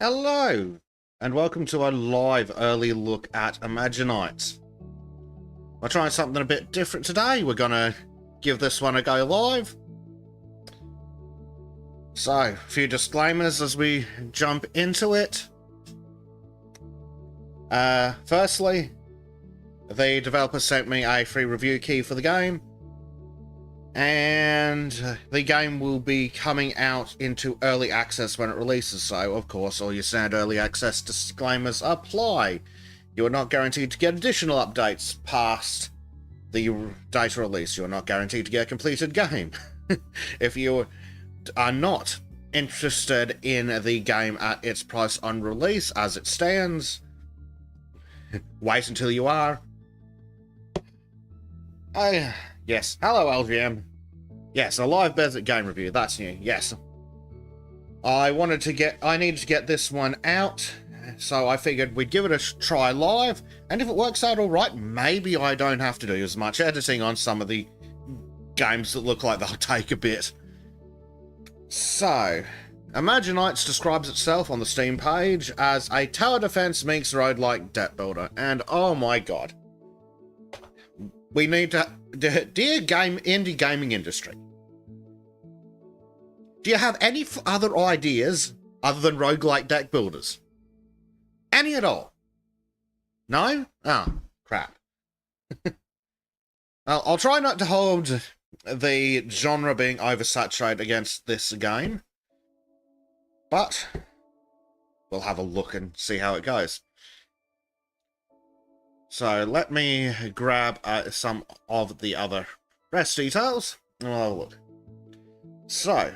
Hello, and welcome to a live early look at Imaginytes. We're trying something a bit different today. We're gonna give this one a go live. So, a few disclaimers as we jump into it. Firstly, the developer sent me a free review key for the game, and the game will be coming out into early access when it releases, so of course all your standard early access disclaimers apply. You are not guaranteed to get additional updates past the data release. You are not guaranteed to get a completed game. If you are not interested in the game at its price on release as it stands, wait until you are. Yes, hello LGM. Yes, a live Desert game review, that's new, yes. I needed to get this one out, so I figured we'd give it a try live, and if it works out alright, maybe I don't have to do as much editing on some of the games that look like they'll take a bit. So, Imaginytes describes itself on the Steam page as a tower defense meets roguelike deck builder, and oh my god. We need to... Dear indie gaming industry, do you have any other ideas other than roguelike deck builders? Any at all? No? Oh, crap. I'll try not to hold the genre being oversaturated against this game, but we'll have a look and see how it goes. So let me grab some of the other rest details, and we'll have a look. So,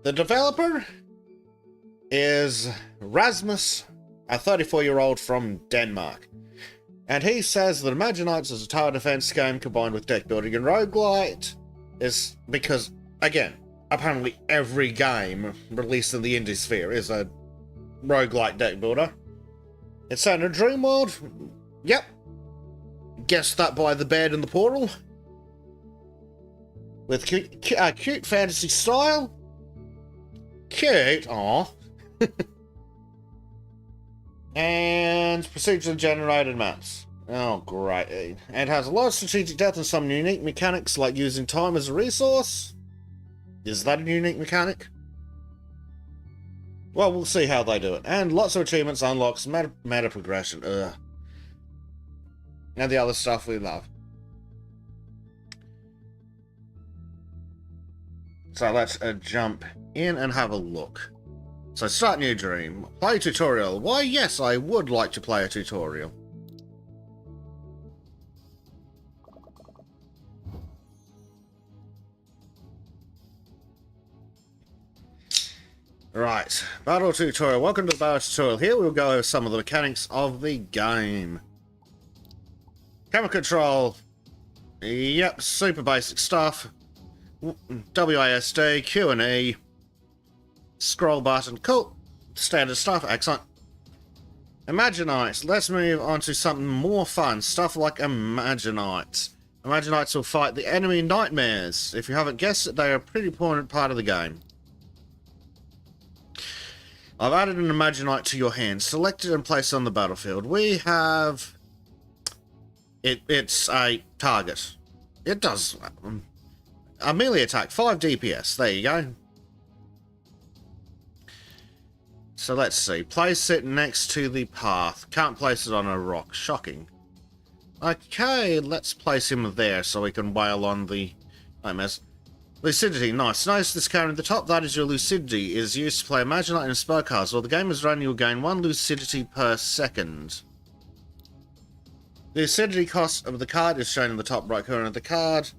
the developer is Rasmus, a 34-year-old from Denmark. And he says that Imaginytes is a tower defense game combined with deck building and roguelite is because, again, apparently every game released in the indie sphere is a roguelite deck builder. It's set in a dream world. Yep. Guessed that by the bed in the portal. With cute fantasy style. Cute, aw. And procedurally generated maps. Oh, great. And has a lot of strategic depth and some unique mechanics like using time as a resource. Is that a unique mechanic? Well, we'll see how they do it. And lots of achievements, unlocks, meta progression. Ugh. And the other stuff we love. So let's jump in and have a look. So start new dream. Play tutorial. Why, yes, I would like to play a tutorial. Right, battle tutorial. Welcome to the battle tutorial. Here we'll go over some of the mechanics of the game. Camera control. Yep, super basic stuff. WASD, Q and E. Scroll button. Cool. Standard stuff. Excellent. Imaginytes. Let's move on to something more fun. Stuff like Imaginytes. Imaginytes will fight the enemy nightmares. If you haven't guessed it, they are a pretty important part of the game. I've added an Imaginyte to your hand. Select it and place it on the battlefield. We have... It's a target. It does... a melee attack. 5 DPS. There you go. So let's see. Place it next to the path. Can't place it on a rock. Shocking. Okay, let's place him there so we can wail on the nightmares. Lucidity, nice. Notice this counter at the top, that is your lucidity, is used to play Imaginyte and spell cards. While the game is running, you'll gain 1 lucidity per second. The lucidity cost of the card is shown in the top right corner of the card.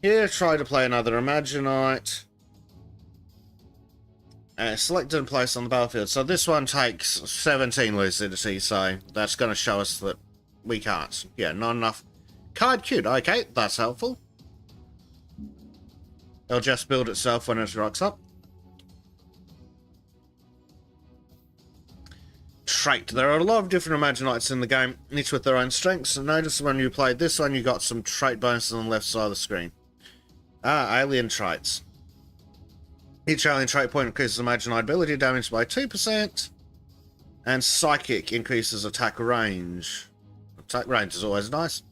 Here, try to play another Imaginyte. Select and place on the battlefield. So this one takes 17 lucidity, so that's going to show us that we can't. Yeah, not enough. Card queued, okay, that's helpful. It'll just build itself when it rocks up. Trait. There are a lot of different Imaginytes in the game, each with their own strengths. And notice when you played this one, you got some trait bonuses on the left side of the screen. Ah, alien traits. Each alien trait point increases Imaginyte ability damage by 2%. And Psychic increases attack range. Attack range is always nice.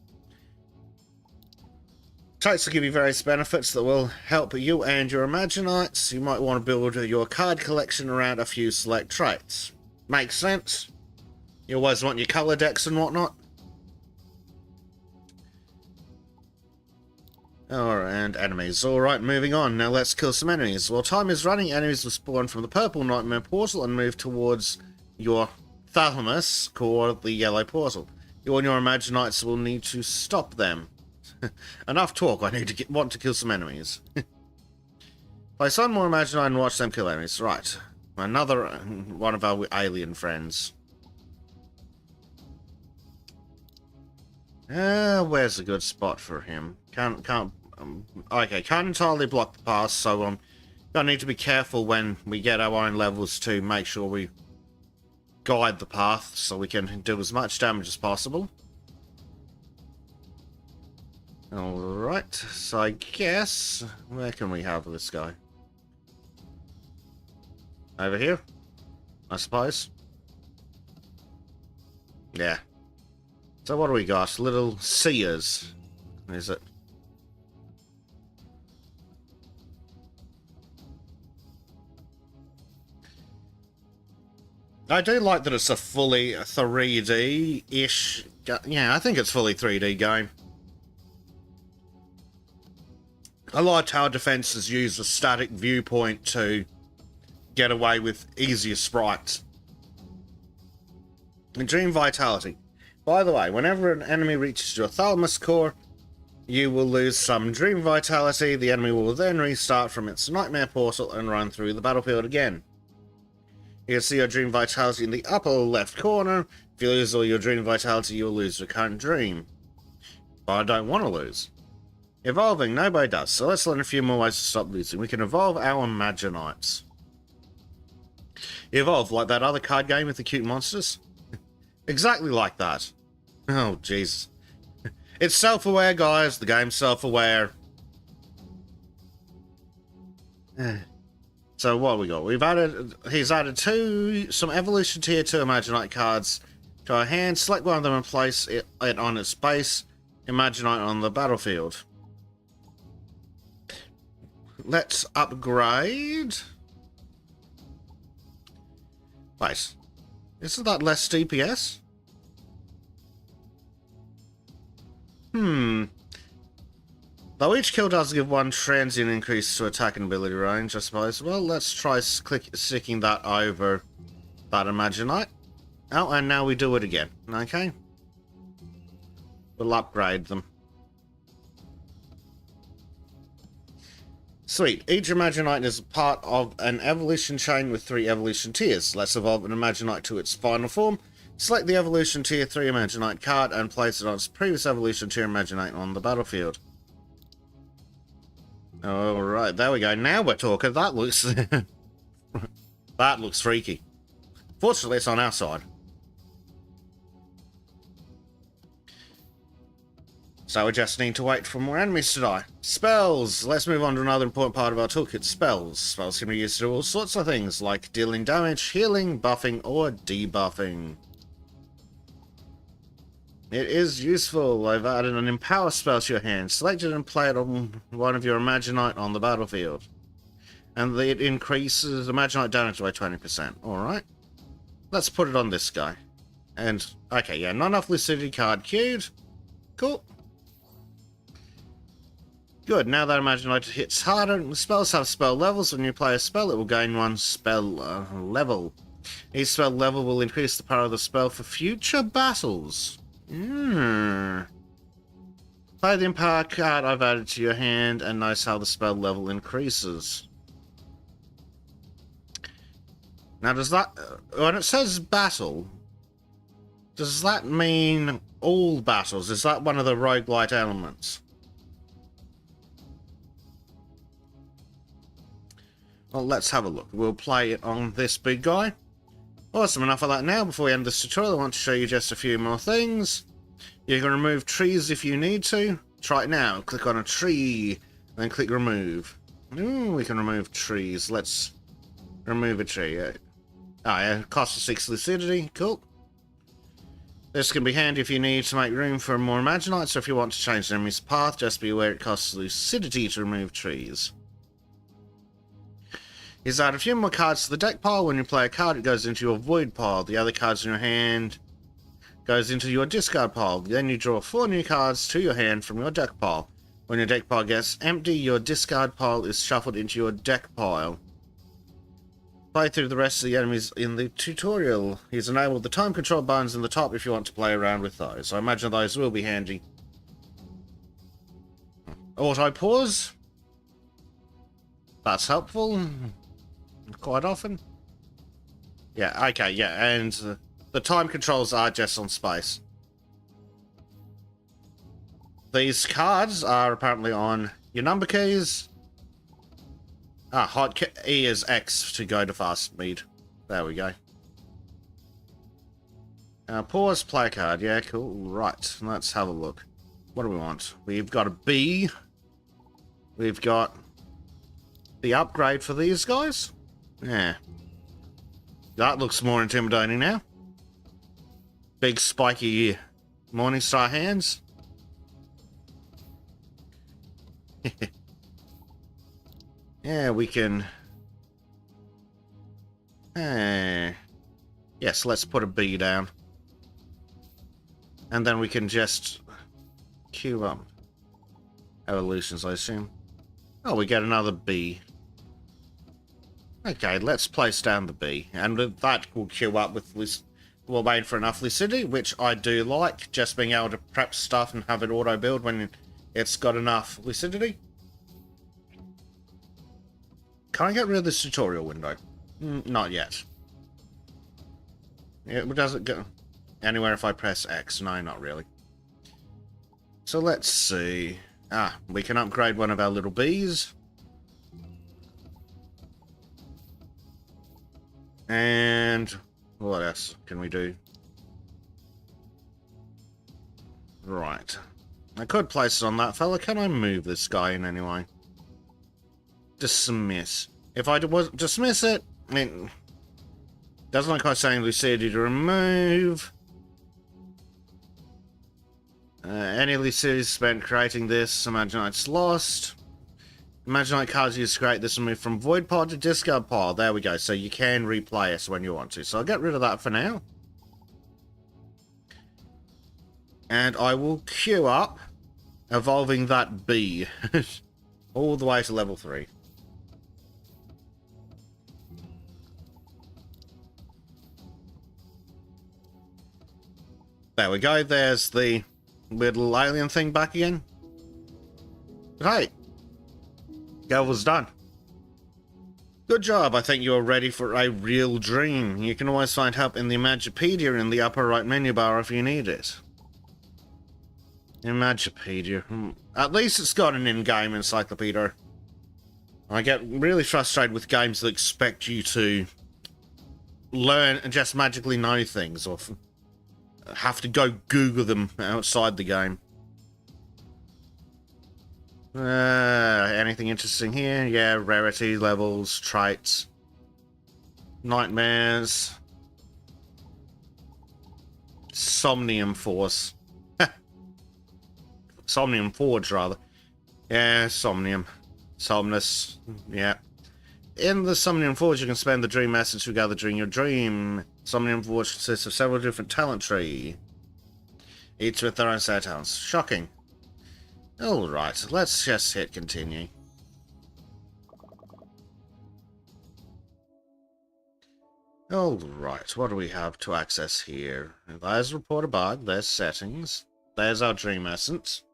Traits will give you various benefits that will help you and your Imaginites. You might want to build your card collection around a few select traits. Makes sense. You always want your colour decks and whatnot. Alright, and enemies. Alright, moving on. Now let's kill some enemies. While time is running, enemies will spawn from the purple nightmare portal and move towards your thalamus, core, the yellow portal. You and your Imaginites will need to stop them. Enough talk, I need to want to kill some enemies. Place on more Imaginite and watch them kill enemies. Right. Another one of our alien friends. Where's a good spot for him? Okay, can't entirely block the path, so gonna need to be careful when we get our own levels to make sure we guide the path so we can do as much damage as possible. Alright, so I guess, where can we have this guy? Over here, I suppose. Yeah. So what do we got? Little seers, is it? I do like that it's a fully 3D-ish... Yeah, I think it's fully 3D game. A lot of tower defenses use a static viewpoint to get away with easier sprites. And Dream Vitality. By the way, whenever an enemy reaches your thalamus core, you will lose some Dream Vitality. The enemy will then restart from its nightmare portal and run through the battlefield again. You can see your Dream Vitality in the upper left corner. If you lose all your Dream Vitality, you'll lose your current dream. But I don't want to lose. Evolving, nobody does, so let's learn a few more ways to stop losing. We can evolve our Imaginites. Evolve, like that other card game with the cute monsters? Exactly like that. Oh, Jesus. It's self-aware, guys. The game's self-aware. So what have we got? He's added some Evolution Tier 2 Imaginite cards to our hand. Select one of them and place it on its base. Imaginite on the battlefield. Let's upgrade. Wait. Isn't that less DPS? Though each kill does give one transient increase to attack and ability range, I suppose. Well, let's try sticking that over that Imaginite. Oh, and now we do it again. Okay. We'll upgrade them. Sweet. Each Imaginite is part of an evolution chain with 3 evolution tiers. Let's evolve an Imaginite to its final form. Select the evolution tier 3 Imaginite card and place it on its previous evolution tier Imaginite on the battlefield. Alright, there we go. Now we're talking. That looks... that looks freaky. Fortunately, it's on our side. So we just need to wait for more enemies to die. Spells! Let's move on to another important part of our toolkit. Spells. Spells can be used to do all sorts of things, like dealing damage, healing, buffing, or debuffing. It is useful. I've added an Empower spell to your hand. Select it and play it on one of your Imaginite on the battlefield. And it increases Imaginite damage by 20%. Alright. Let's put it on this guy. And, okay, yeah, not enough Lucidity card queued. Cool. Good, now that Imaginite hits harder, spells have spell levels. When you play a spell, it will gain 1 spell level. Each spell level will increase the power of the spell for future battles. Play the Empower card I've added to your hand and notice how the spell level increases. Now does that... when it says battle, does that mean all battles? Is that one of the roguelite elements? Well, let's have a look. We'll play it on this big guy. Awesome, enough of that now. Before we end this tutorial, I want to show you just a few more things. You can remove trees if you need to. Try it now. Click on a tree, then click remove. Ooh, we can remove trees. Let's remove a tree. Oh, yeah, cost of 6 lucidity. Cool. This can be handy if you need to make room for more Imaginytes, so if you want to change the enemy's path, just be aware it costs lucidity to remove trees. Is add a few more cards to the deck pile. When you play a card, it goes into your void pile. The other cards in your hand goes into your discard pile. Then you draw 4 new cards to your hand from your deck pile. When your deck pile gets empty, your discard pile is shuffled into your deck pile. Play through the rest of the enemies in the tutorial. He's enabled the time control buttons in the top if you want to play around with those. I imagine those will be handy. Auto pause. That's helpful. Quite often. Yeah, okay, yeah, and the time controls are just on space. These cards are apparently on your number keys. Hot E is X to go to fast speed. There we go. Pause play card. Yeah, cool. Right, let's have a look. What do we want? We've got a B. We've got the upgrade for these guys. Yeah. That looks more intimidating now. Big spiky Morningstar hands. Yeah, we can... Yes, let's put a B down. And then we can just queue up evolutions, I assume. Oh, we get another B. Okay, let's place down the B. And that will queue up with... We'll wait for enough lucidity, which I do like. Just being able to prep stuff and have it auto-build when it's got enough lucidity. Can I get rid of this tutorial window? Not yet. Does it go anywhere if I press X? No, not really. So let's see. We can upgrade one of our little bees. And what else can we do? Right. I could place it on that fella. Can I move this guy in any way? Dismiss. If I dismiss it, it doesn't look like saying lucidity to remove. Any lucidity spent creating this, Imaginytes lost. Imaginyte cards used to create this will move from void pile to discard pile. There we go. So you can replay it when you want to. So I'll get rid of that for now. And I will queue up evolving that B all the way to level 3. There we go, there's the little alien thing back again. But hey, goal was done. Good job, I think you're ready for a real dream. You can always find help in the Imagipedia in the upper right menu bar if you need it. Imagipedia. At least it's got an in-game encyclopedia. I get really frustrated with games that expect you to learn and just magically know things, or have to go Google them outside the game. Anything interesting here? Yeah, rarity levels, traits, nightmares, Somnium Force. Somnium Forge, rather. Yeah, Somnium. Somnus. Yeah. In the Somnium Forge, you can spend the dream essence you gather during your dream. Somnium Forge consists of several different talent trees, each with their own set of talents. Shocking. Alright, let's just hit continue. Alright, what do we have to access here? There's report a bug, there's settings, there's our dream essence.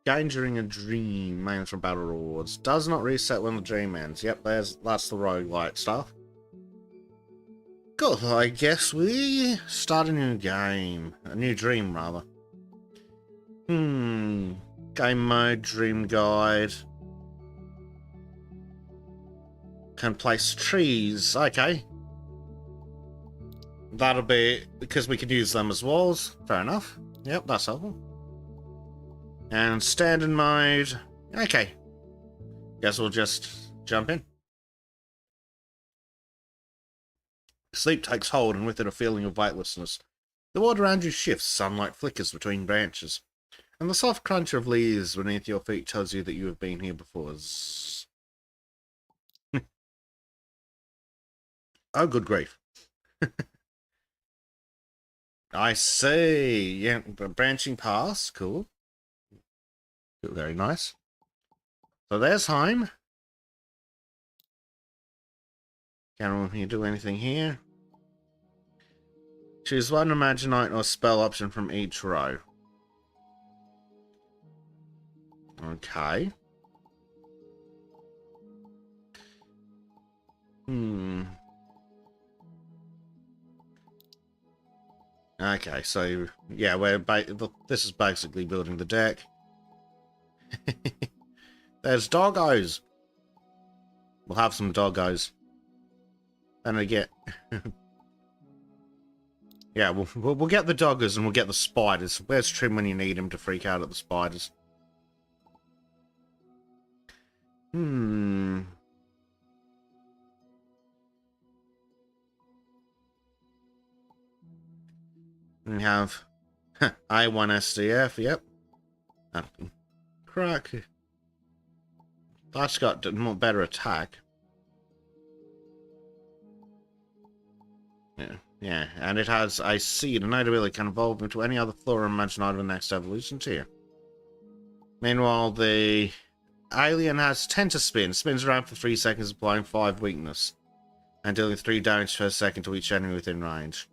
Gain during a dream, main from battle rewards. Does not reset when the dream ends. Yep, that's the roguelite stuff. Cool, I guess we start a new game. A new dream, rather. Game mode, dream guide. Can place trees, okay. That'll be because we can use them as walls. Fair enough. Yep, that's helpful. And standard mode. Okay. Guess we'll just jump in. Sleep takes hold, and with it a feeling of weightlessness. The world around you shifts, sunlight flickers between branches, and the soft crunch of leaves beneath your feet tells you that you have been here before. Oh, good grief. I see. Yeah, branching paths. Cool. Very nice. So there's Heim. Can we do anything here? Choose one Imaginyte or spell option from each row. Okay. Okay, so yeah, this is basically building the deck. There's doggos. We'll have some doggos. And again, yeah, we'll get the doggos and we'll get the spiders. Where's Trim when you need him to freak out at the spiders? We have I1 SDF, yep. Crack. That's got more better attack. Yeah, and it has a seed, an ability can evolve into any other flora Imaginyte of the next evolution tier. Meanwhile, the alien has Tenta Spin, spins around for 3 seconds, applying 5 weakness, and dealing 3 damage per second to each enemy within range.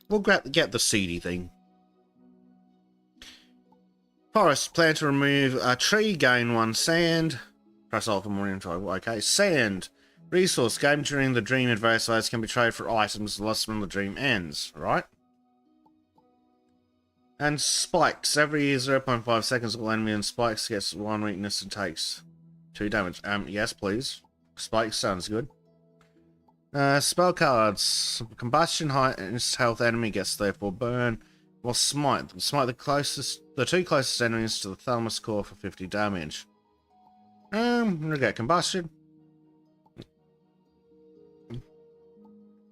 We'll get the seedy thing. Forest, plan to remove a tree, gain 1 sand. Press Alt for more info. Okay, sand. Resource, game during the dream at various sites can be traded for items lost when the dream ends, right? And spikes. Every 0.5 seconds, all enemy and spikes gets 1 weakness and takes 2 damage. Yes, please. Spikes sounds good. Spell cards. Combustion, highest health enemy gets therefore burn. Well, smite. Smite the 2 closest enemies to the thalamus core for 50 damage. We'll get combustion.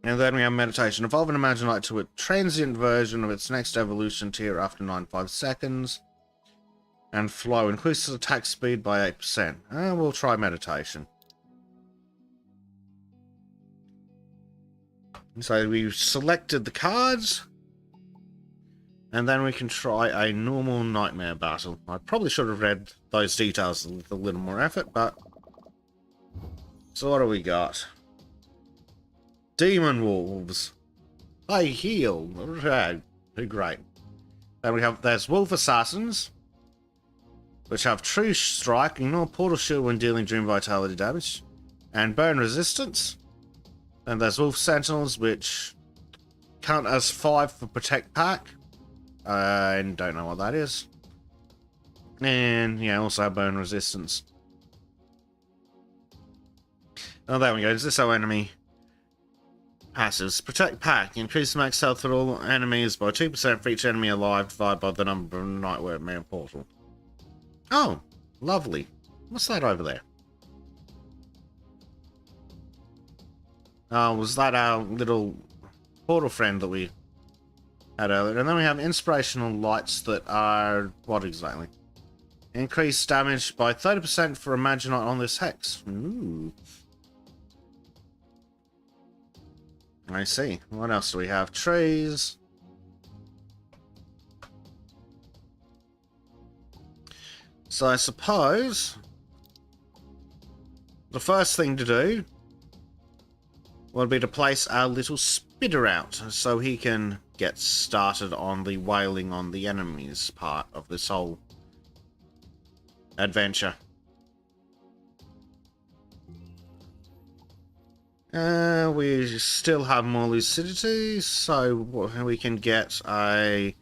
And then we have meditation. Evolve an Imaginyte to a transient version of its next evolution tier after 95 seconds. And flow increases attack speed by 8%. We'll try meditation. So we've selected the cards. And then we can try a normal nightmare battle. I probably should have read those details with a little more effort, but... So what do we got? Demon Wolves. They heal. Great. Then there's Wolf Assassins, which have True Strike, ignore Portal Shield when dealing Dream Vitality damage, and Burn Resistance. Then there's Wolf Sentinels, which count as 5 for Protect Pack. I don't know what that is. And yeah, also Burn Resistance. Oh, there we go. Is this our enemy? Passives. Protect Pack. Increase max health for all enemies by 2% for each enemy alive, divided by the number of Nightmare Man Portal. Oh, lovely. What's that over there? Oh, was that our little portal friend that we had earlier? And then we have Inspirational Lights that are... what exactly? Increase damage by 30% for Imaginyte on this hex. Ooh. I see. What else do we have? Trees. So I suppose the first thing to do will be to place our little spitter out so he can get started on the wailing on the enemies part of this whole adventure. We still have more lucidity, so we can get a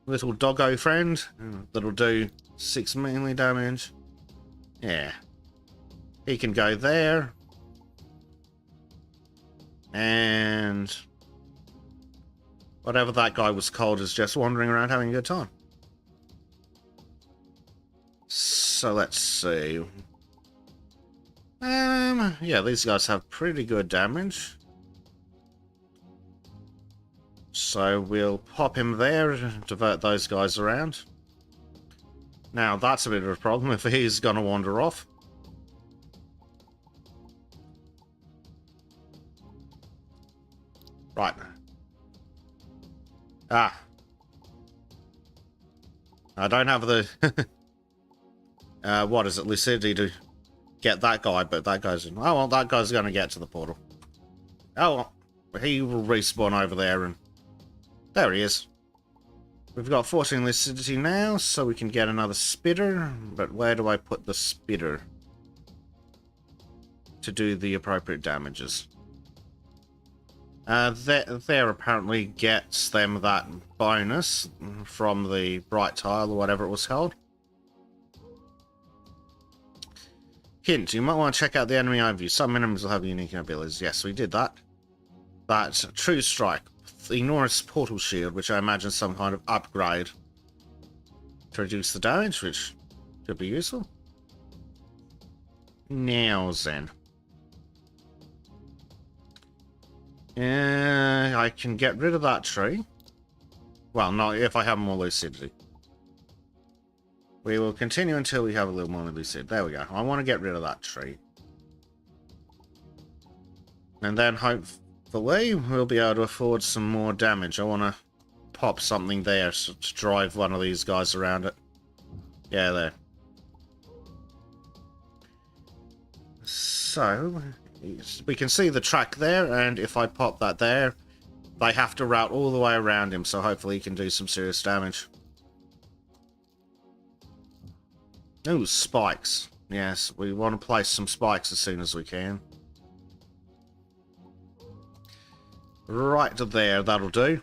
little doggo friend that'll do 6 melee damage. Yeah. He can go there. And whatever that guy was called is just wandering around having a good time. So let's see. Yeah, these guys have pretty good damage. So we'll pop him there and divert those guys around. Now that's a bit of a problem if he's gonna wander off. Right. Ah. I don't have the... what is it? Lucidity to get that guy, but that guy's... Oh, well, that guy's gonna get to the portal. Oh, well. He will respawn over there and... There he is. We've got 14 lucidity now, so we can get another spitter. But where do I put the spitter? To do the appropriate damages. There apparently gets them that bonus from the bright tile or whatever it was called. Hint, you might want to check out the enemy overview. Some enemies will have unique abilities. Yes, we did that. That's True Strike. Enormous Portal Shield, which I imagine is some kind of upgrade to reduce the damage, which could be useful. Now then. I can get rid of that tree. Well, not if I have more lucidity. We will continue until we have a little more lucidity. There we go. I want to get rid of that tree. And then hopefully we'll be able to afford some more damage. I want to pop something there to drive one of these guys around it. Yeah, there. So... we can see the track there, and if I pop that there, they have to route all the way around him, so hopefully he can do some serious damage. Ooh, spikes. Yes, we want to place some spikes as soon as we can. Right there, that'll do.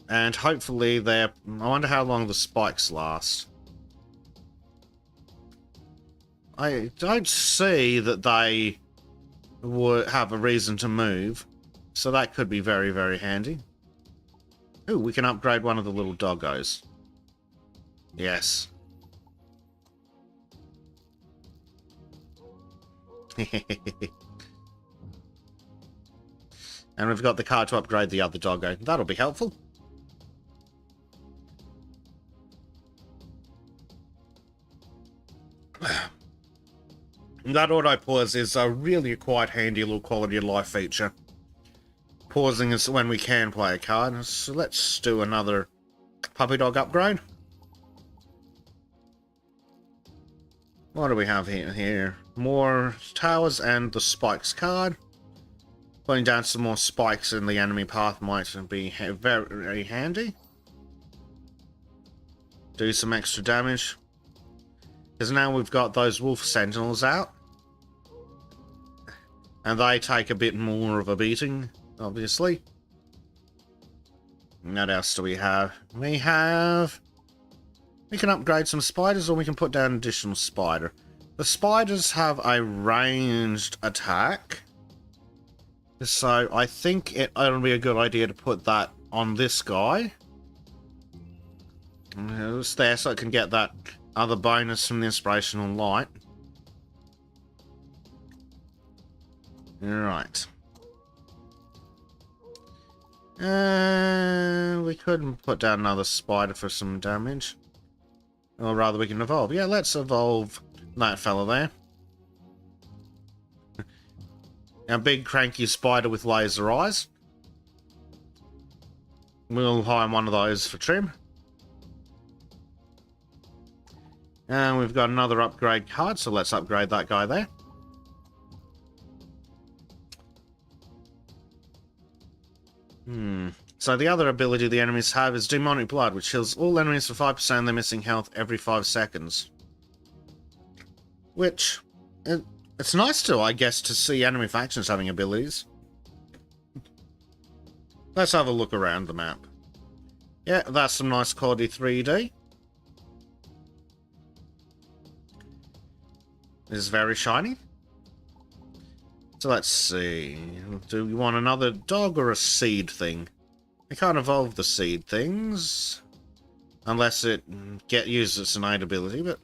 And hopefully they're... I wonder how long the spikes last. I don't see that they would have a reason to move, so that could be very, very handy. Ooh, we can upgrade one of the little doggos. Yes. And we've got the card to upgrade the other doggo. That'll be helpful. That auto-pause is a really quite handy little quality of life feature. Pausing is when we can play a card. So let's do another puppy dog upgrade. What do we have here? More towers and the spikes card. Putting down some more spikes in the enemy path might be very, very handy. Do some extra damage. Because now we've got those wolf sentinels out. And they take a bit more of a beating, obviously. What else do we have? We can upgrade some spiders, or we can put down an additional spider. The spiders have a ranged attack. So I think it'll be a good idea to put that on this guy. It's there so it can get that other bonus from the inspirational light. Right. We could put down another spider for some damage. Or rather, we can evolve. Yeah, let's evolve that fella there. A big cranky spider with laser eyes. We'll hire one of those for trim. And we've got another upgrade card, so let's upgrade that guy there. So the other ability the enemies have is Demonic Blood, which heals all enemies for 5% of their missing health every 5 seconds. Which, it's nice to, I guess, to see enemy factions having abilities. Let's have a look around the map. Yeah, that's some nice quality 3D. This is very shiny. So let's see. Do we want another dog or a seed thing? We can't evolve the seed things. Unless it uses its innate ability, but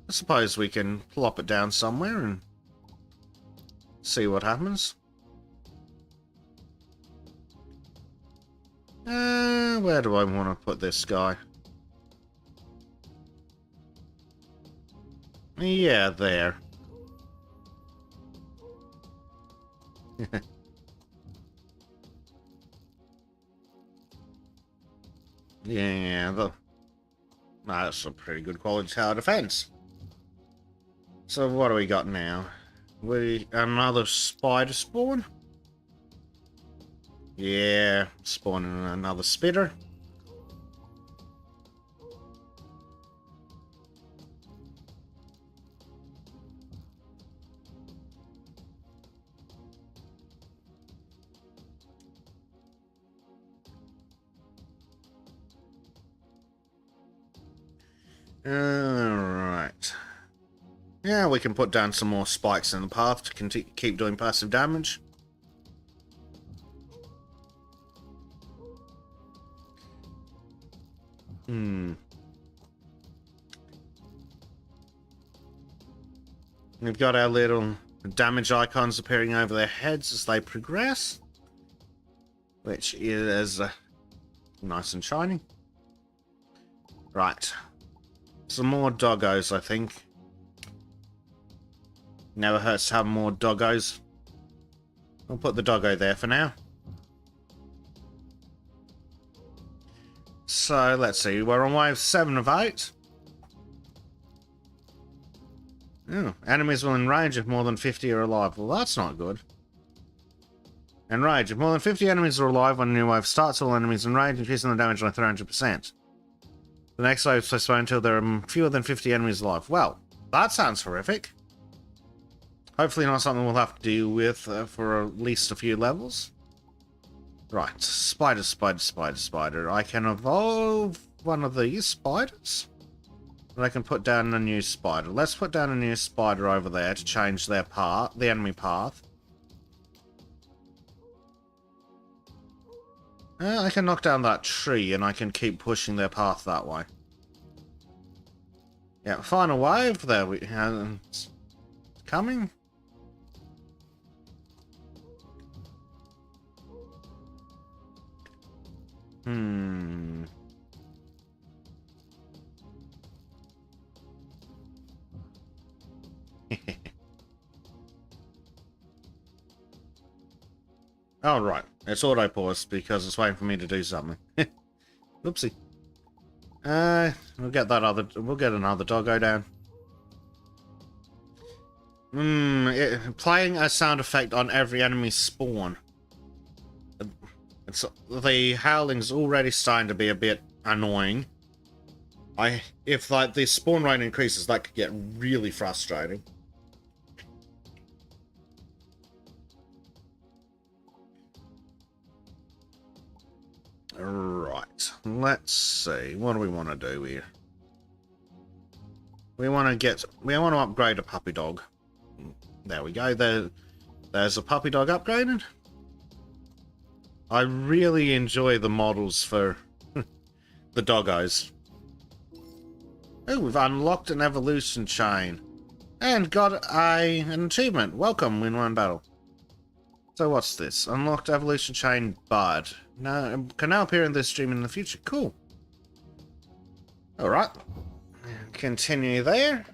I suppose we can plop it down somewhere and see what happens. Where do I want to put this guy? Yeah, there. Yeah, that's a pretty good quality tower defense. So what do we got now? Another spider spawn? Yeah, spawning another spitter. Alright. Yeah, we can put down some more spikes in the path to keep doing passive damage. We've got our little damage icons appearing over their heads as they progress, which is nice and shiny. Right. Some more doggos, I think. Never hurts to have more doggos. I'll put the doggo there for now. So, let's see. We're on wave 7 of 8. Oh, enemies will enrage if more than 50 are alive. Well, that's not good. Enrage. If more than 50 enemies are alive when a new wave starts, all enemies enrage, increasing the damage by 300%. The next wave is postponed until there are fewer than 50 enemies alive. Well, that sounds horrific. Hopefully not something we'll have to deal with for at least a few levels. Right, spider, spider, spider, spider. I can evolve one of these spiders. And I can put down a new spider. Let's put down a new spider over there to change their path, the enemy path. I can knock down that tree and I can keep pushing their path that way. Yeah, final wave. There we it's coming. Oh, right. It's auto-paused because it's waiting for me to do something. Oopsie. We'll get another doggo down. Playing a sound effect on every enemy spawn. The howling's already starting to be a bit annoying. If like the spawn rate increases, that could get really frustrating. Right, let's see. What do we want to do here? We want to upgrade a puppy dog. There we go. There's a puppy dog upgraded. I really enjoy the models for the doggos. Oh, we've unlocked an evolution chain. And got an achievement. Welcome, win one battle. So what's this? Unlocked evolution chain bud. Now, can now appear in this stream in the future. Cool. Alright. Continue there.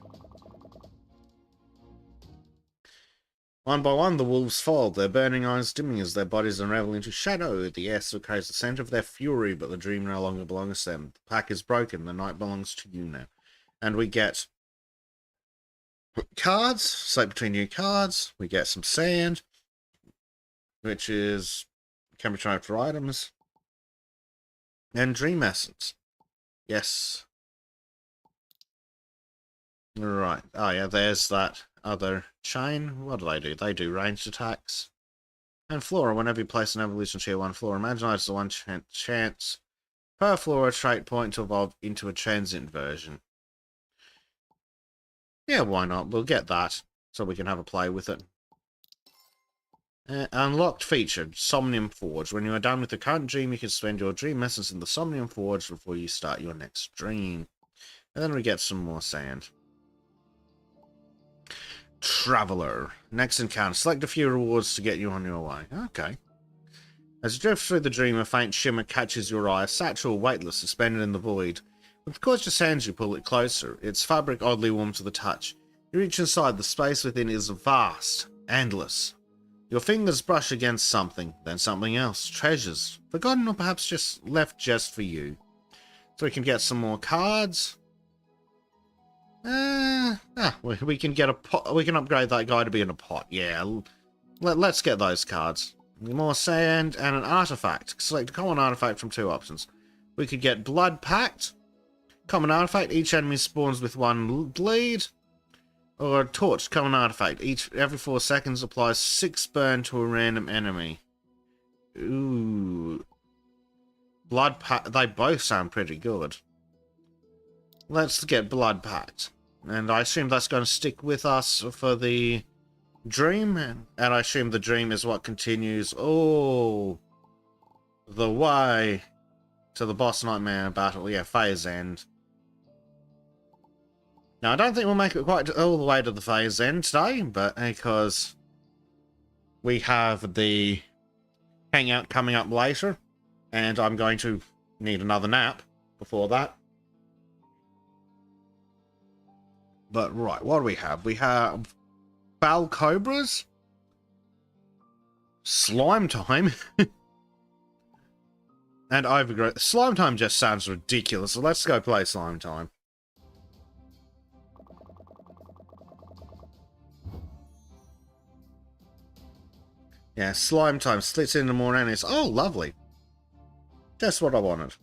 One by one, the wolves fall, their burning eyes dimming as their bodies unravel into shadow. The air still carries the center of their fury, but the dream no longer belongs to them. The pack is broken. The night belongs to you now. And we get cards. Select between new cards. We get some sand, which can be tried for items. And dream essence. Yes. Right. Oh yeah, there's that other chain. What do? They do ranged attacks. And Flora, whenever you place an evolution tier 1 Flora, Imaginytes the one chance per Flora trait point to evolve into a transient version. Yeah, why not? We'll get that, so we can have a play with it. Unlocked feature, Somnium Forge. When you are done with the current dream, you can spend your dream essence in the Somnium Forge before you start your next dream. And then we get some more sand. Traveler. Next encounter. Select a few rewards to get you on your way. Okay. As you drift through the dream, a faint shimmer catches your eye. A satchel, weightless, suspended in the void. With cautious hands, you pull it closer. Its fabric oddly warm to the touch. You reach inside. The space within is vast, endless. Your fingers brush against something, then something else. Treasures. Forgotten or perhaps just left just for you. So we can get some more cards. We can get a pot. We can upgrade that guy to be in a pot. Yeah, let's get those cards. More sand and an artifact. Select a common artifact from two options. We could get Blood Pact. Common artifact. Each enemy spawns with one bleed. Or a torch. Common artifact. Every 4 seconds applies 6 burn to a random enemy. Ooh. Blood Pact. They both sound pretty good. Let's get Blood Pact. And I assume that's going to stick with us for the dream. And I assume the dream is what continues all the way to the boss nightmare battle. Yeah, phase end. Now, I don't think we'll make it quite all the way to the phase end today, but because we have the hangout coming up later, and I'm going to need another nap before that. But right, what do we have? We have Foul Cobras, Slime Time, and Overgrowth. Slime Time just sounds ridiculous, so let's go play Slime Time. Yeah, Slime Time splits into more enemies. Oh, lovely. Just what I wanted.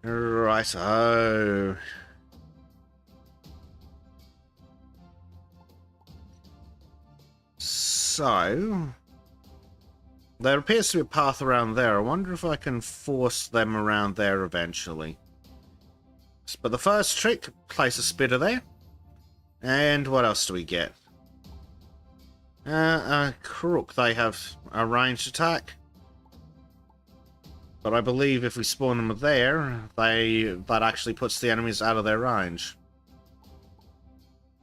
Right-o. So, there appears to be a path around there. I wonder if I can force them around there eventually. But the first trick, place a spitter there. And what else do we get? Crook. They have a ranged attack. But I believe if we spawn them there, that actually puts the enemies out of their range.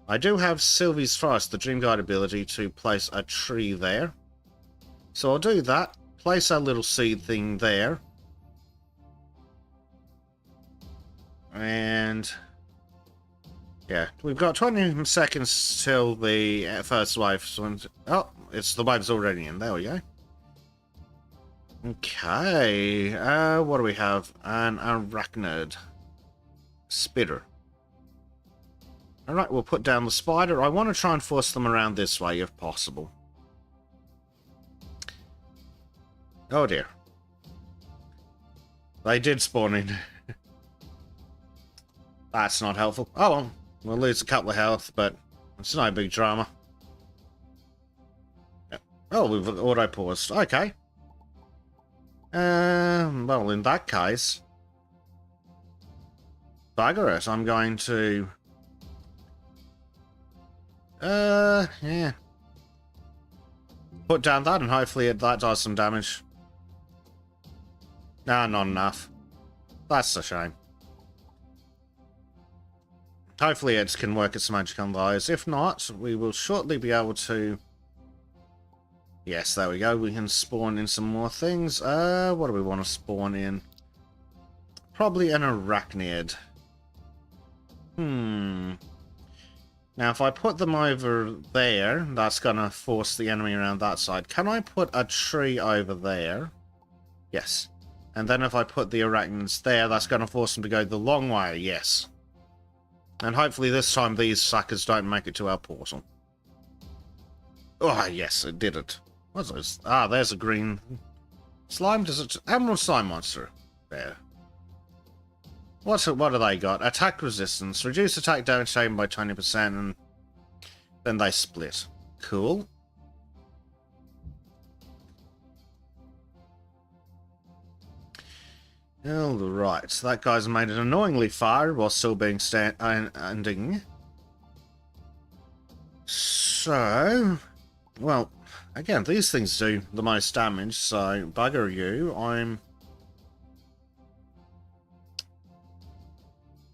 I do have Sylvie's Forest, the Dream Guide ability, to place a tree there. So I'll do that. Place our little seed thing there. And yeah, we've got 20 seconds till the first wave. Oh, it's the wave's already in. There we go. Okay, what do we have? An arachnid. Spitter. Alright, we'll put down the spider. I want to try and force them around this way, if possible. Oh dear. They did spawn in. That's not helpful. Oh well, we'll lose a couple of health, but it's no big drama. Oh, we've auto-paused. Okay. Well, in that case, bugger it. I'm going to... yeah. Put down that and hopefully that does some damage. Nah, not enough. That's a shame. Hopefully it can work its magic on those. If not, we will shortly be able to... Yes, there we go. We can spawn in some more things. What do we want to spawn in? Probably an arachnid. Now, if I put them over there, that's going to force the enemy around that side. Can I put a tree over there? Yes. And then if I put the arachnids there, that's going to force them to go the long way. Yes. And hopefully this time these suckers don't make it to our portal. Oh, yes, it did it. What's this? Ah, there's a green slime. Does it? Emerald slime monster. There. What do they got? Attack resistance. Reduce attack damage taken by 20%, and then they split. Cool. Alright, so that guy's made it annoyingly far while still being standing. So, Well, again, these things do the most damage, so bugger you. I'm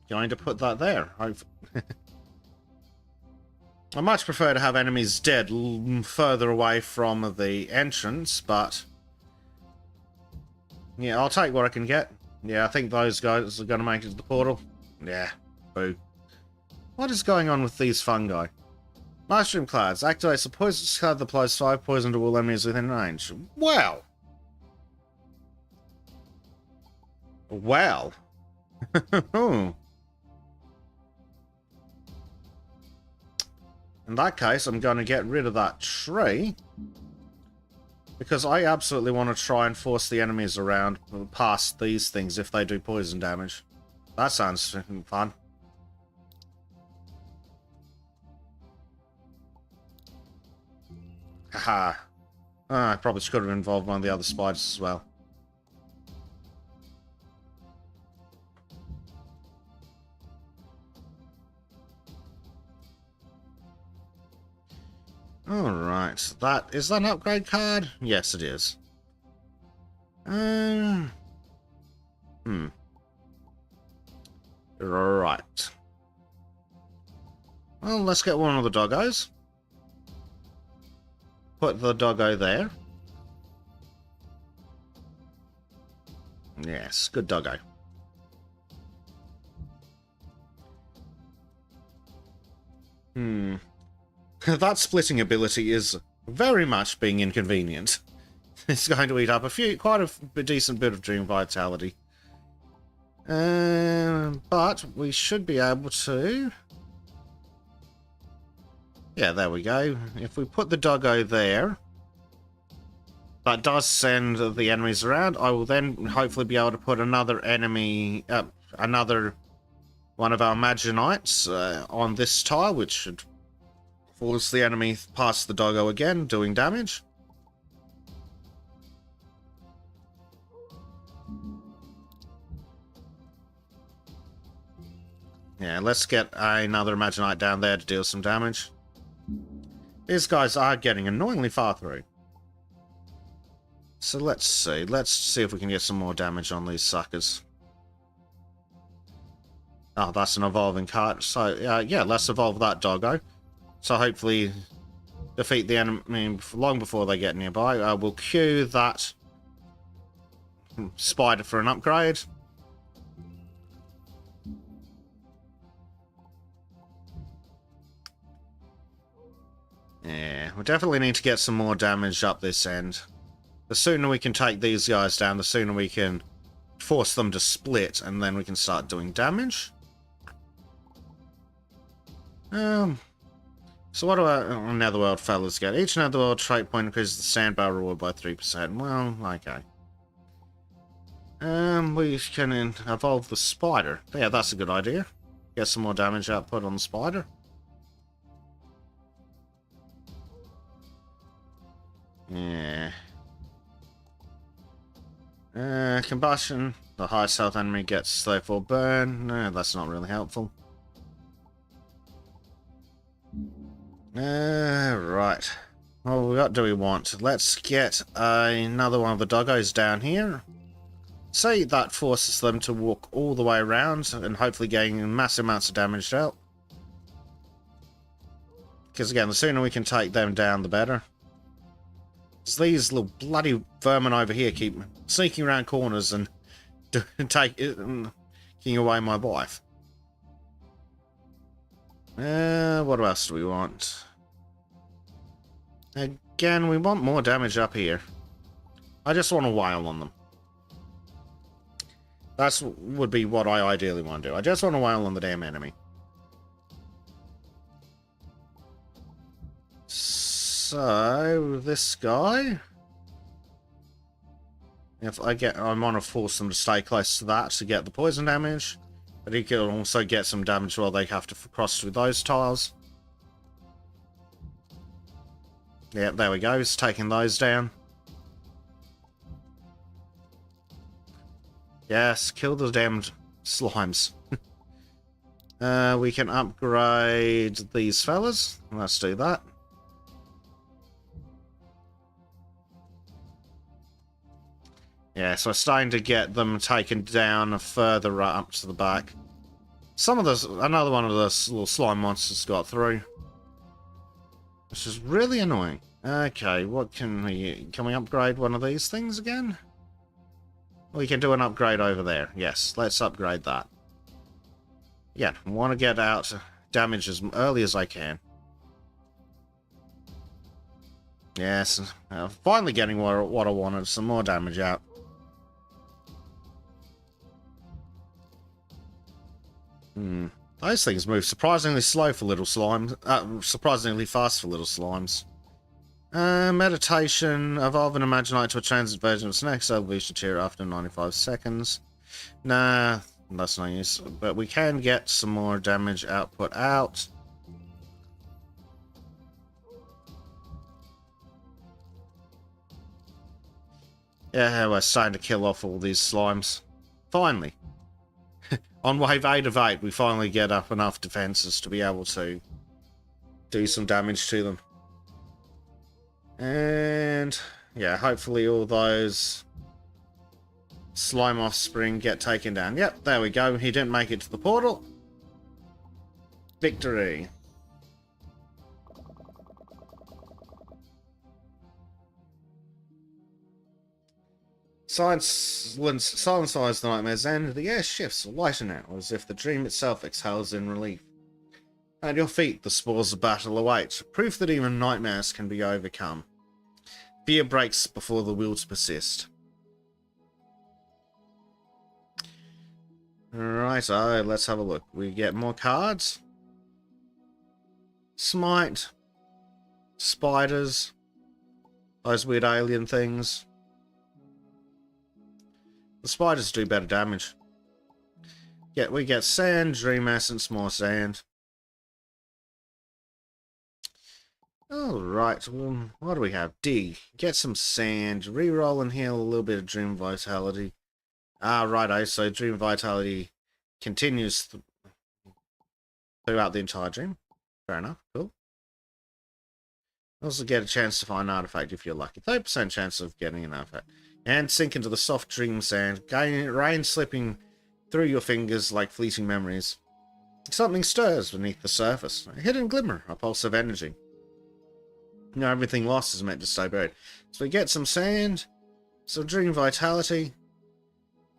going to put that there. I much prefer to have enemies dead further away from the entrance, but yeah, I'll take what I can get. Yeah, I think those guys are going to make it to the portal. Yeah, boo. What is going on with these fungi? Mushroom clouds. Activates a poisonous cloud that applies 5 poison to all enemies within range. Well. Well. In that case, I'm going to get rid of that tree. Because I absolutely want to try and force the enemies around past these things if they do poison damage. That sounds fun. Haha. I probably should have involved one of the other spiders as well. Alright, is that an upgrade card? Yes, it is. Right. Well, let's get one of the doggos. Put the doggo there. Yes, good doggo. That splitting ability is very much being inconvenient. It's going to eat up quite a decent bit of Dream Vitality. But we should be able to... Yeah, there we go. If we put the doggo there, that does send the enemies around. I will then hopefully be able to put another enemy, another one of our Imaginytes on this tile, which should force the enemy past the doggo again, doing damage. Yeah, let's get another Imaginyte down there to deal some damage. These guys are getting annoyingly far through. So let's see. Let's see if we can get some more damage on these suckers. Oh, that's an evolving card. So, yeah, let's evolve that doggo. So hopefully defeat the enemy long before they get nearby. We'll queue that spider for an upgrade. Yeah, we definitely need to get some more damage up this end. The sooner we can take these guys down, the sooner we can force them to split, and then we can start doing damage. So what do our Netherworld fellas get? Each Netherworld trait point increases the sandbar reward by 3%. Well, okay. We can evolve the spider. Yeah, that's a good idea. Get some more damage output on the spider. Yeah. Combustion. The highest health enemy gets therefore burn. No, that's not really helpful. Right. What do we want? Let's get another one of the doggos down here. Say that forces them to walk all the way around and hopefully gain massive amounts of damage out. Because again, the sooner we can take them down, the better. Because these little bloody vermin over here keep sneaking around corners and taking away my wife. What else do we want? Again, we want more damage up here. I just want to wail on them. That would be what I ideally want to do. I just want to wail on the damn enemy. So, this guy... If I want to force them to stay close to that to get the poison damage. But he can also get some damage while they have to cross through those tiles. Yeah, there we go. He's taking those down. Yes, kill the damned slimes. We can upgrade these fellas. Let's do that. Yeah, so I'm starting to get them taken down further up to the back. Some of those, another one of those little slime monsters got through. Which is really annoying. Okay, what can we upgrade one of these things again? We can do an upgrade over there. Yes, let's upgrade that. Yeah, I want to get out damage as early as I can. Yes, finally getting what I wanted, some more damage out. Those things move surprisingly slow for little slimes, surprisingly fast for little slimes. Meditation, evolve an Imaginyte to a transit version of its next evolution tier after 95 seconds. Nah, that's no use, but we can get some more damage output out. Yeah, we're starting to kill off all these slimes. Finally. On wave 8 of 8, we finally get up enough defenses to be able to do some damage to them. And yeah, hopefully all those slime offspring get taken down. Yep, there we go. He didn't make it to the portal. Victory. Silence the nightmares and the air shifts, lighten out, as if the dream itself exhales in relief. At your feet, the spores of battle await, proof that even nightmares can be overcome. Fear breaks before the will to persist. Right, let's have a look. We get more cards. Smite. Spiders. Those weird alien things. The spiders do better damage. Yeah, we get sand, dream essence, more sand. Alright, well, what do we have? D. Get some sand, reroll and heal a little bit of dream vitality. Righto, so dream vitality continues throughout the entire dream. Fair enough, cool. Also get a chance to find an artifact if you're lucky. 30% chance of getting an artifact. And sink into the soft dream sand, rain slipping through your fingers like fleeting memories. Something stirs beneath the surface. A hidden glimmer, a pulse of energy. No, everything lost is meant to stay buried. So we get some sand, some dream vitality,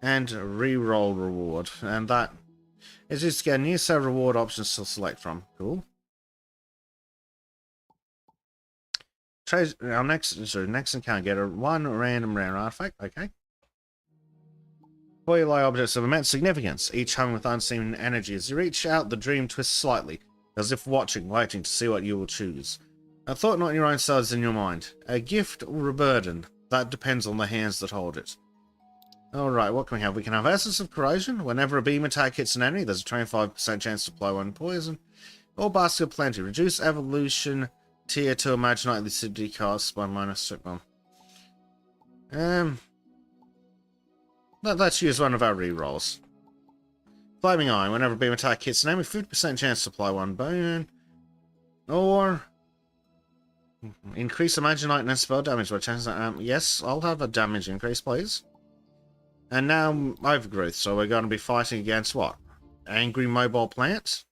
and a reroll reward. And that is just to get a new set of reward options to select from. Cool. Our next encounter, get one random rare artifact. Okay. Before you lie objects of immense significance, each hung with unseen energy. As you reach out, the dream twists slightly, as if watching, waiting to see what you will choose. A thought not your own size in your mind. A gift or a burden. That depends on the hands that hold it. Alright, what can we have? We can have Essence of Corrosion. Whenever a beam attack hits an enemy, there's a 25% chance to apply one poison. Or Basket of Plenty. Reduce evolution tier to Imaginyte the city costs by -1. Let's use one of our rerolls. Flaming Eye. Whenever a beam attack hits an enemy, 50% chance to apply one burn. Or increase Imaginyte and spell damage by chance. Yes, I'll have a damage increase, please. And now Overgrowth, so we're going to be fighting against what? Angry mobile plants?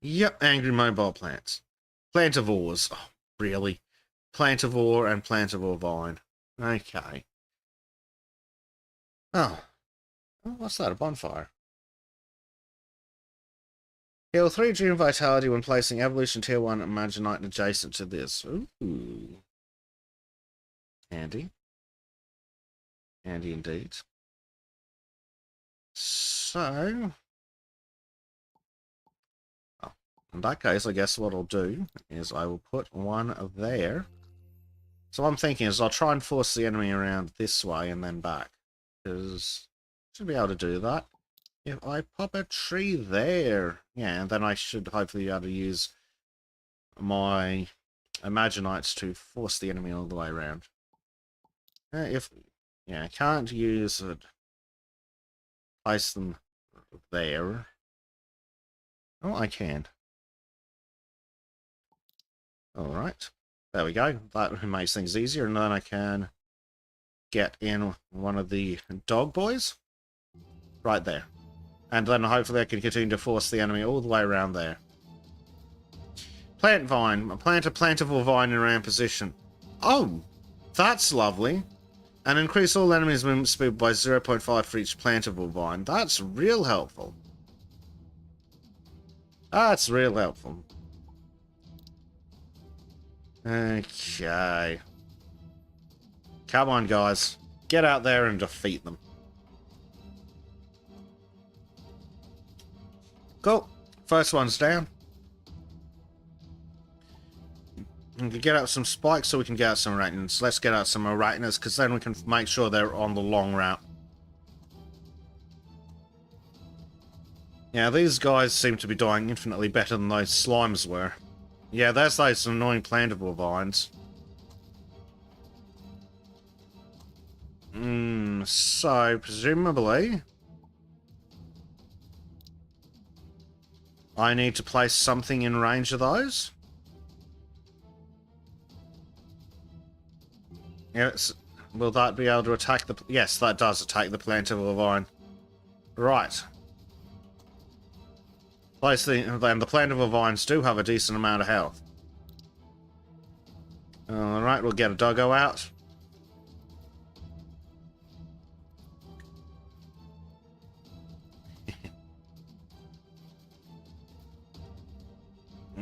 Yep, angry mobile plants. Plantivores. Oh, really? Plantivore and Plantivore Vine. Okay. Oh. What's that? A bonfire. Heal 3 Dream Vitality when placing Evolution Tier 1 Imaginyte adjacent to this. Ooh. Handy. Handy indeed. So... oh, in that case, I guess what I'll do is I will put one there. So what I'm thinking is I'll try and force the enemy around this way and then back. Because I should be able to do that. If I pop a tree there. Yeah, and then I should hopefully be able to use my Imaginites to force the enemy all the way around. I can't use it. Place them there. Oh, I can. Alright. There we go. That makes things easier, and then I can get in one of the dog boys. Right there. And then hopefully I can continue to force the enemy all the way around there. Plant vine. Plant a plantable vine in around position. Oh! That's lovely. And increase all enemies' movement speed by 0.5 for each plantable vine. That's real helpful. That's real helpful. Okay. Come on, guys. Get out there and defeat them. Cool. First one's down. We can get out some spikes so we can get out some arachnids. Let's get out some arachnids because then we can make sure they're on the long route. Yeah, these guys seem to be dying infinitely better than those slimes were. Yeah, there's those annoying plantable vines. So, presumably, I need to place something in range of those. Yes, will that be able to attack the... Yes, that does attack the plantable vine. Right. Place the... And the plantable vines do have a decent amount of health. Alright, we'll get a doggo out.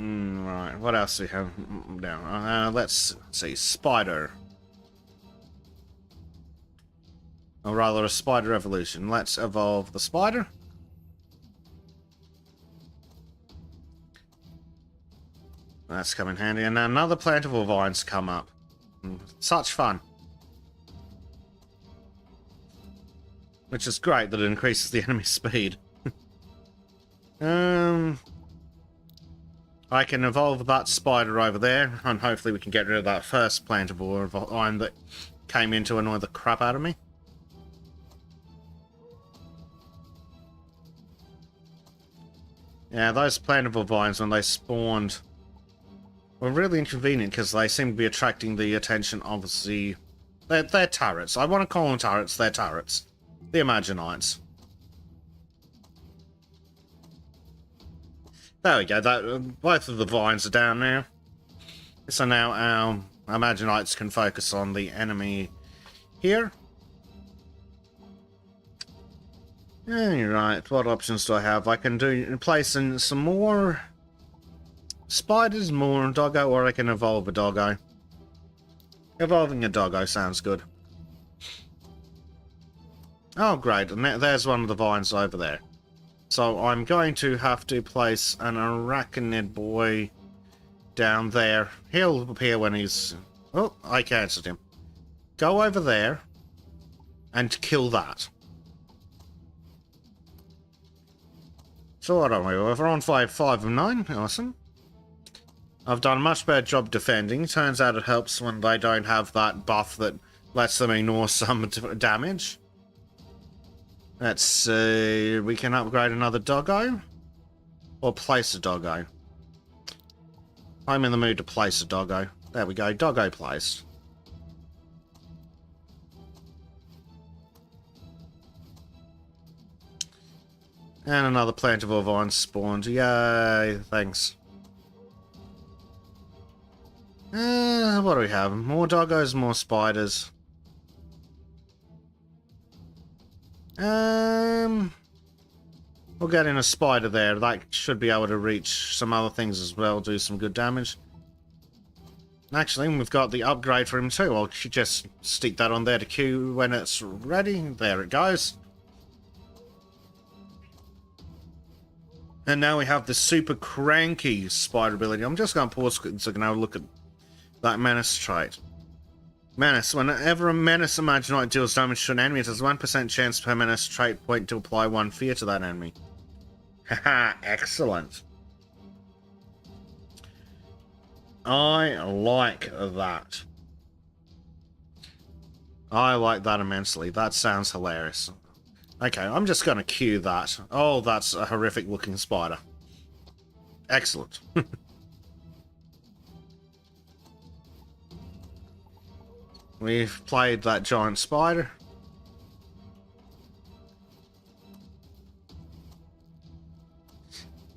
Right, what else do we have down? Let's see, spider. Or rather, a spider evolution. Let's evolve the spider. That's come in handy. And another plantable vines come up. Such fun. Which is great that it increases the enemy speed. I can evolve that spider over there, and hopefully we can get rid of that first plantable vine that came in to annoy the crap out of me. Yeah, those plantable vines, when they spawned, were really inconvenient because they seem to be attracting the attention of the... They're turrets. I want to call them turrets. They're turrets. The Imaginytes. There we go. Both of the vines are down now. So now our Imaginytes can focus on the enemy here. Alright, what options do I have? I can place in some more spiders, more doggo, or I can evolve a doggo. Evolving a doggo sounds good. Oh, great. And there's one of the vines over there. So I'm going to have to place an arachnid boy down there. He'll appear when he's... Oh, I cancelled him. Go over there and kill that. So what are we? We're on 5 of 9. Awesome. I've done a much better job defending. Turns out it helps when they don't have that buff that lets them ignore some damage. Let's see. We can upgrade another doggo. Or place a doggo. I'm in the mood to place a doggo. There we go. Doggo placed. And another plantable vine spawned. Yay, thanks. What do we have? More doggos, more spiders. We'll get in a spider there. That should be able to reach some other things as well, do some good damage. Actually, we've got the upgrade for him too. I'll just stick that on there to queue when it's ready. There it goes. And now we have the super cranky spider ability. I'm just going to pause so I can have a look at that menace trait. Menace. Whenever a menace Imaginyte deals damage to an enemy, it has a 1% chance per menace trait point to apply 1 fear to that enemy. Haha, excellent. I like that. I like that immensely. That sounds hilarious. Okay, I'm just going to queue that. Oh, that's a horrific looking spider. Excellent. We've played that giant spider.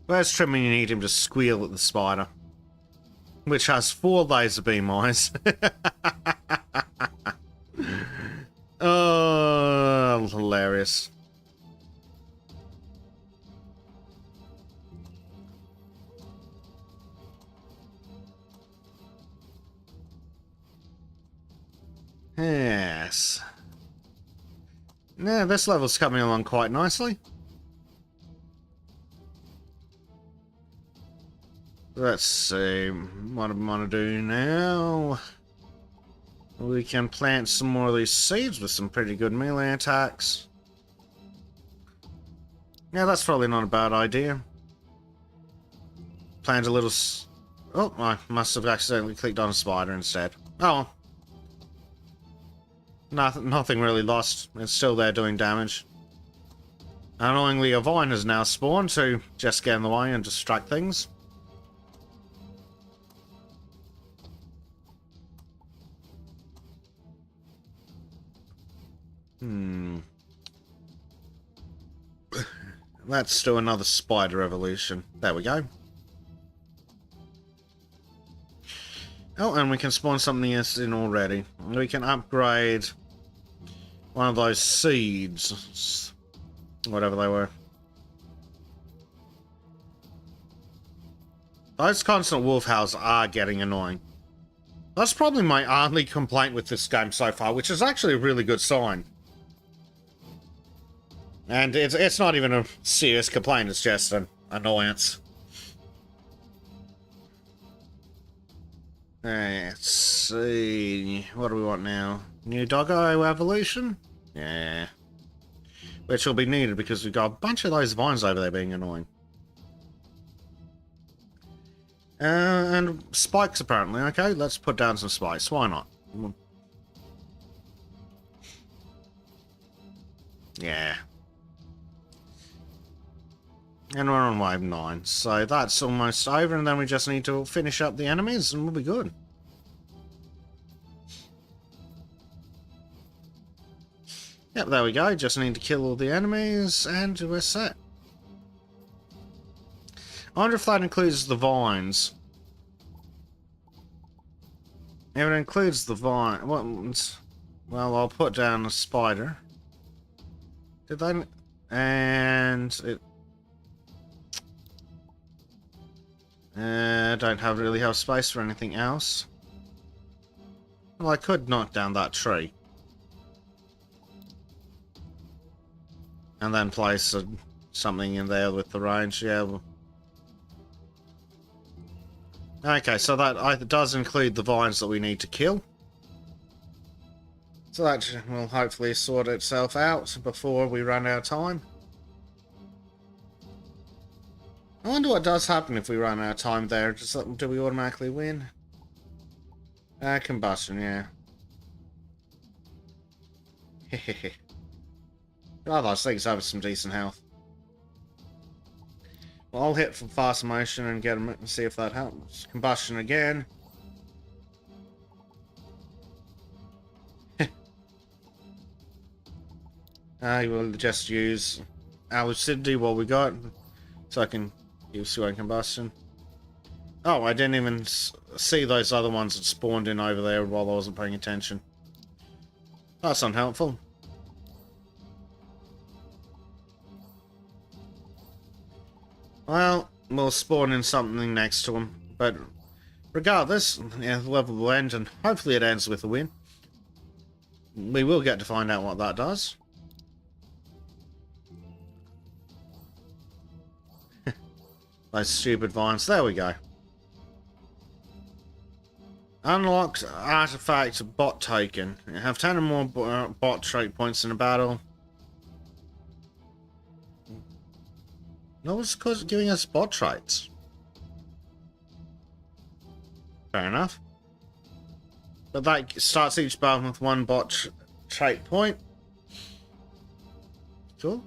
Where's Trim when you need him to squeal at the spider? Which has 4 laser beam eyes. Oh, hilarious. Yes. Yeah, this level's coming along quite nicely. Let's see what I want to do now. We can plant some more of these seeds with some pretty good melee attacks. Yeah, that's probably not a bad idea. Plant a little... Oh, I must have accidentally clicked on a spider instead. Oh. Nothing really lost. It's still there doing damage. Annoyingly, a vine has now spawned to just get in the way and distract things. Let's do another spider evolution. There we go. Oh, and we can spawn something else in already. We can upgrade one of those seeds. Whatever they were. Those constant wolf howls are getting annoying. That's probably my only complaint with this game so far, which is actually a really good sign. And it's not even a serious complaint, it's just an annoyance. Let's see... What do we want now? New doggo evolution? Yeah. Which will be needed because we've got a bunch of those vines over there being annoying. And spikes apparently. Okay, let's put down some spikes. Why not? Yeah. And we're on wave 9, so that's almost over, and then we just need to finish up the enemies, and we'll be good. Yep, there we go, just need to kill all the enemies, and we're set. I wonder if that includes the vines. If it includes the vine... Well, I'll put down a spider. Did they... And... it... don't really have space for anything else. Well, I could knock down that tree. And then place something in there with the range, yeah. Okay, so that does include the vines that we need to kill. So that will hopefully sort itself out before we run out of time. I wonder what does happen if we run out of time there. Do we automatically win? Combustion, yeah. Hehehe. Oh, those things have some decent health. Well, I'll hit for fast motion and get them and see if that helps. Combustion again. I will just use our lucidity what we got, so I can use one combustion. Oh, I didn't even see those other ones that spawned in over there while I wasn't paying attention. That's unhelpful. Well, we'll spawn in something next to him, but regardless, yeah, the level will end, and hopefully it ends with a win. We will get to find out what that does. Those stupid vines. There we go. Unlocked artifact bot token. You have 10 or more bot trait points in a battle. No, it's because giving us bot traits. Fair enough. But that starts each battle with 1 bot trait point. Cool.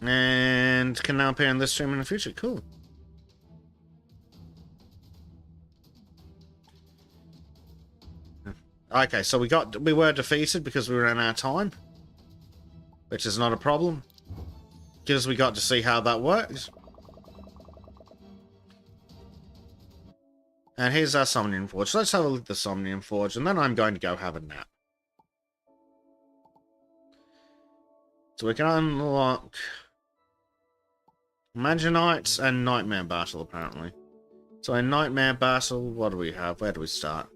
And can now appear in this stream in the future. Cool. Okay, so we were defeated because we ran out of time, which is not a problem, because we got to see how that works. And here's our Somnium Forge. Let's have a look at the Somnium Forge, and then I'm going to go have a nap. So we can unlock Imaginytes and Nightmare Battle, apparently. So in Nightmare Battle, what do we have? Where do we start?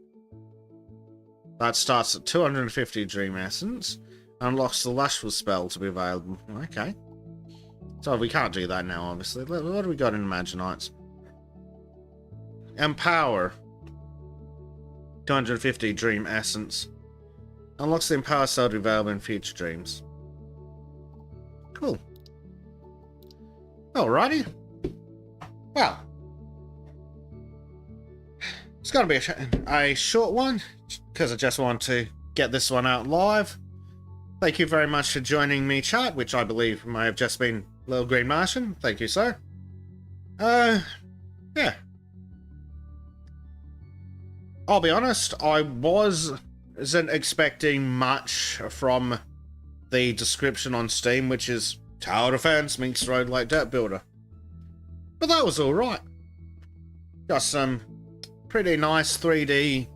That starts at 250 Dream Essence. Unlocks the Lashful spell to be available. Okay. So we can't do that now, obviously. What do we got in Imaginytes? Empower. 250 Dream Essence. Unlocks the Empower spell to be available in future dreams. Cool. Alrighty. Well. It's going to be a short one, because I just want to get this one out live. Thank you very much for joining me, chat, which I believe may have just been Little Green Martian. Thank you, sir. Yeah. I'll be honest, I wasn't expecting much from the description on Steam, which is Tower Defense meets Roguelike Deck Builder. But that was alright. Got some pretty nice 3D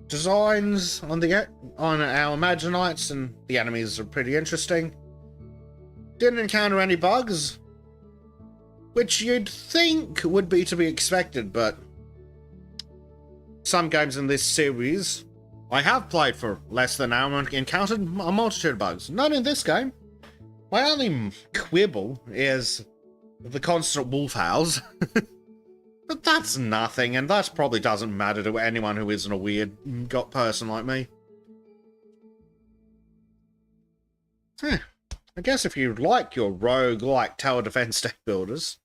designs on our Imaginytes, and the enemies are pretty interesting. Didn't encounter any bugs, which you'd think would be to be expected, but some games in this series I have played for less than an hour and encountered a multitude of bugs. Not in this game. My only quibble is the constant wolf howls. But that's nothing, and that probably doesn't matter to anyone who isn't a weird person like me. I guess if you like your rogue-like tower defense deck builders,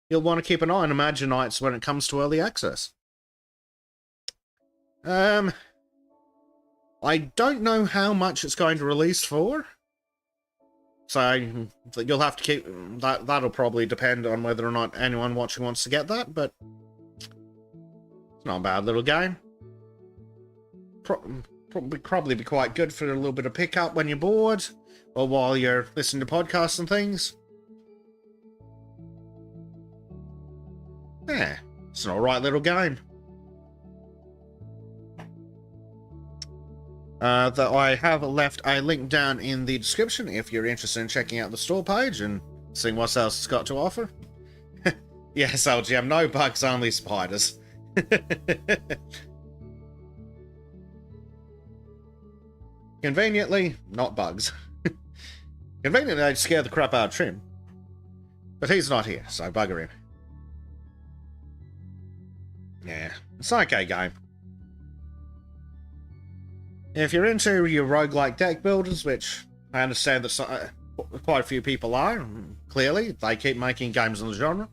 you'll want to keep an eye on Imaginytes when it comes to early access. I don't know how much it's going to release for. So you'll have to keep that. That'll probably depend on whether or not anyone watching wants to get that, but it's not a bad little game. Probably be quite good for a little bit of pickup when you're bored, or while you're listening to podcasts and things. Yeah, it's an alright little game. That I have left a link down in the description if you're interested in checking out the store page and seeing what else it's got to offer. Yes, LGM, no bugs, only spiders. Conveniently, not bugs. Conveniently, they'd scare the crap out of Trim. But he's not here, so bugger him. Yeah, it's an okay game. If you're into your roguelike deck builders, which I understand that quite a few people are, clearly, they keep making games in the genre,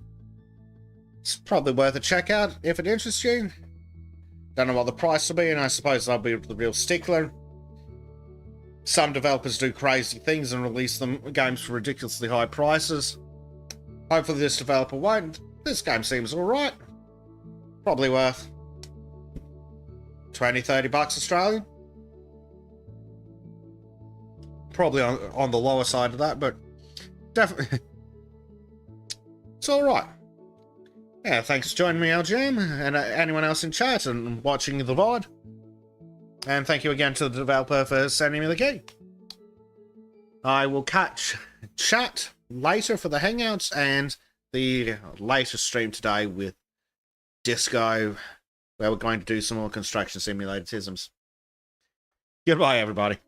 it's probably worth a check out if it interests you. Don't know what the price will be, and I suppose I'll be the real stickler. Some developers do crazy things and release them games for ridiculously high prices. Hopefully this developer won't. This game seems alright. Probably worth 20-30 bucks Australian. Probably on the lower side of that, but definitely it's alright. Yeah, thanks for joining me, LGM, and anyone else in chat and watching the VOD. And thank you again to the developer for sending me the key. I will catch chat later for the Hangouts and the later stream today with Disco, where we're going to do some more construction simulator-tisms. Goodbye, everybody.